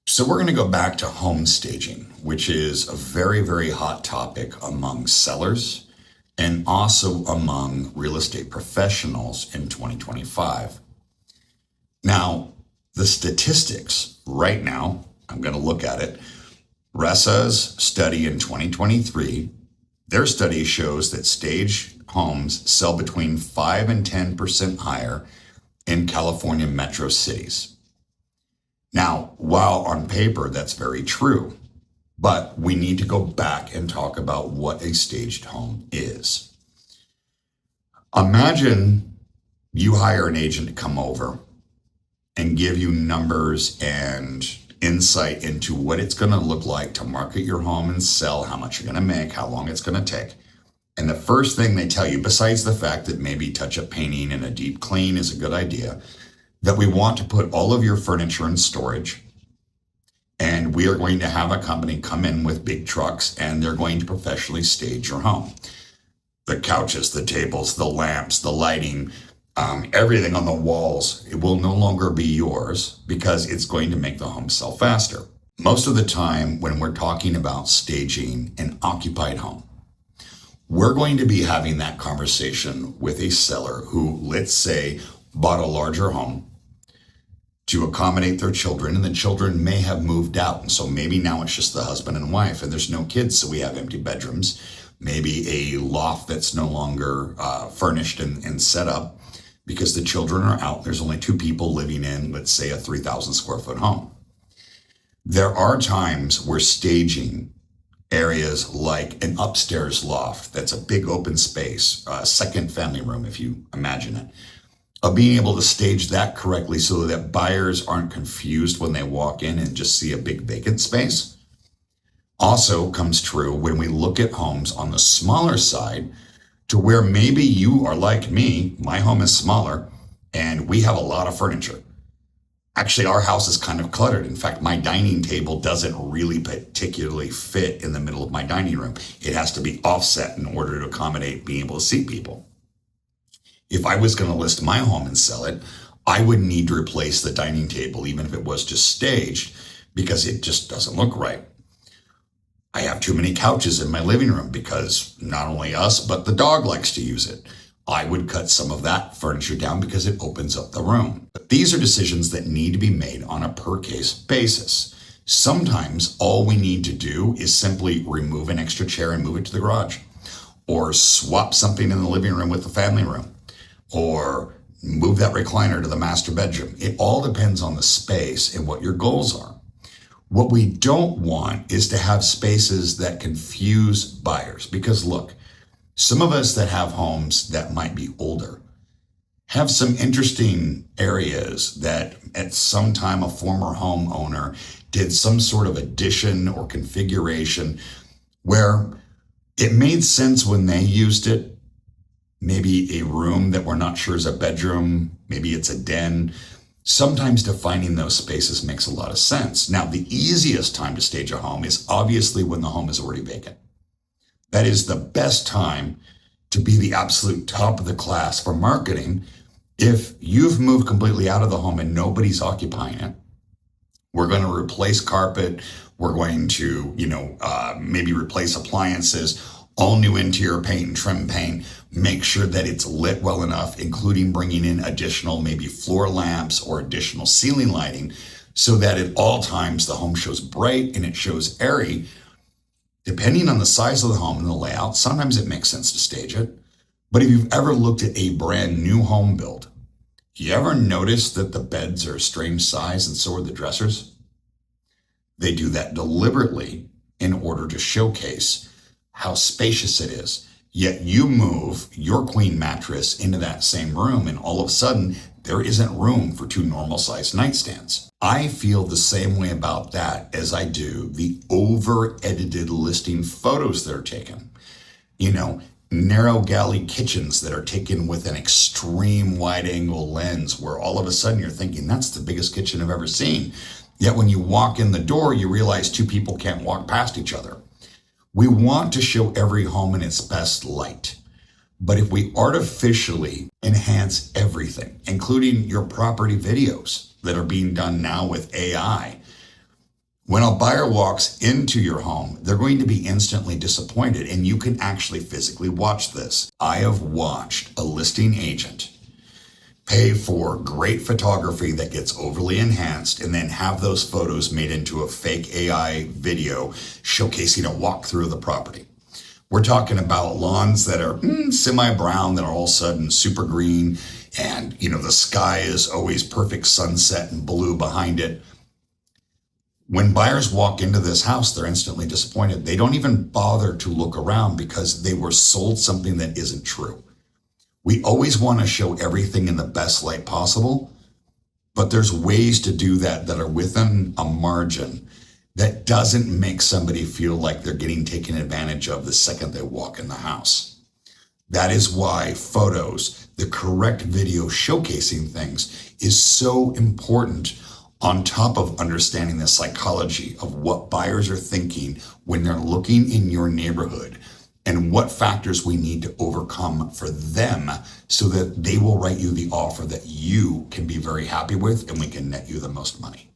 So we're going to go back to home staging, which is a very, very hot topic among sellers and also among real estate professionals in 2025. Now, the statistics right now, I'm going to look at it. RESA's study in 2023, their study shows that staged homes sell between 5 and 10% higher in California metro cities. Now, while on paper that's very true, but we need to go back and talk about what a staged home is. Imagine you hire an agent to come over and give you numbers and insight into what it's going to look like to market your home and sell, how much you're going to make, how long it's going to take. And the first thing they tell you, besides the fact that maybe touch-up painting and a deep clean is a good idea, that we want to put all of your furniture in storage, and we are going to have a company come in with big trucks and they're going to professionally stage your home. The couches, the tables, the lamps, the lighting, everything on the walls, it will no longer be yours because it's going to make the home sell faster. Most of the time when we're talking about staging an occupied home, we're going to be having that conversation with a seller who, let's say, bought a larger home to accommodate their children, and the children may have moved out. And so maybe now it's just the husband and wife and there's no kids, so we have empty bedrooms, maybe a loft that's no longer furnished and set up because the children are out. There's only two people living in, let's say, a 3,000 square foot home. There are times where staging areas like an upstairs loft, that's a big open space, a second family room, if you imagine it, of being able to stage that correctly so that buyers aren't confused when they walk in and just see a big vacant space. Also comes true when we look at homes on the smaller side to where maybe you are like me, my home is smaller and we have a lot of furniture. Actually, our house is kind of cluttered. In fact, my dining table doesn't really particularly fit in the middle of my dining room. It has to be offset in order to accommodate being able to see people. If I was going to list my home and sell it, I would need to replace the dining table, even if it was just staged, because it just doesn't look right. I have too many couches in my living room because not only us, but the dog likes to use it. I would cut some of that furniture down because it opens up the room. But these are decisions that need to be made on a per case basis. Sometimes all we need to do is simply remove an extra chair and move it to the garage, or swap something in the living room with the family room, or move that recliner to the master bedroom. It all depends on the space and what your goals are. What we don't want is to have spaces that confuse buyers, because look, some of us that have homes that might be older have some interesting areas that at some time a former homeowner did some sort of addition or configuration where it made sense when they used it. Maybe a room that we're not sure is a bedroom, maybe it's a den. Sometimes defining those spaces makes a lot of sense. Now, the easiest time to stage a home is obviously when the home is already vacant. That is the best time to be the absolute top of the class for marketing. If you've moved completely out of the home and nobody's occupying it, we're going to replace carpet. We're going to, maybe replace appliances, all new interior paint and trim paint. Make sure that it's lit well enough, including bringing in additional maybe floor lamps or additional ceiling lighting, so that at all times the home shows bright and it shows airy. Depending on the size of the home and the layout, sometimes it makes sense to stage it. But if you've ever looked at a brand new home build, you ever notice that the beds are a strange size and so are the dressers? They do that deliberately in order to showcase how spacious it is. Yet you move your queen mattress into that same room and all of a sudden there isn't room for two normal sized nightstands. I feel the same way about that as I do the over edited listing photos that are taken. Narrow galley kitchens that are taken with an extreme wide angle lens where all of a sudden you're thinking that's the biggest kitchen I've ever seen. Yet when you walk in the door, you realize two people can't walk past each other. We want to show every home in its best light. But if we artificially enhance everything, including your property videos that are being done now with AI, When a buyer walks into your home, they're going to be instantly disappointed, and you can actually physically watch this. I have watched a listing agent pay for great photography that gets overly enhanced and then have those photos made into a fake AI video showcasing a walkthrough of the property. We're talking about lawns that are semi-brown that are all of a sudden super green, and the sky is always perfect sunset and blue behind it. When buyers walk into this house, they're instantly disappointed. They don't even bother to look around because they were sold something that isn't true. We always want to show everything in the best light possible, but there's ways to do that that are within a margin that doesn't make somebody feel like they're getting taken advantage of the second they walk in the house. That is why photos, the correct video showcasing things, is so important, on top of understanding the psychology of what buyers are thinking when they're looking in your neighborhood and what factors we need to overcome for them so that they will write you the offer that you can be very happy with and we can net you the most money.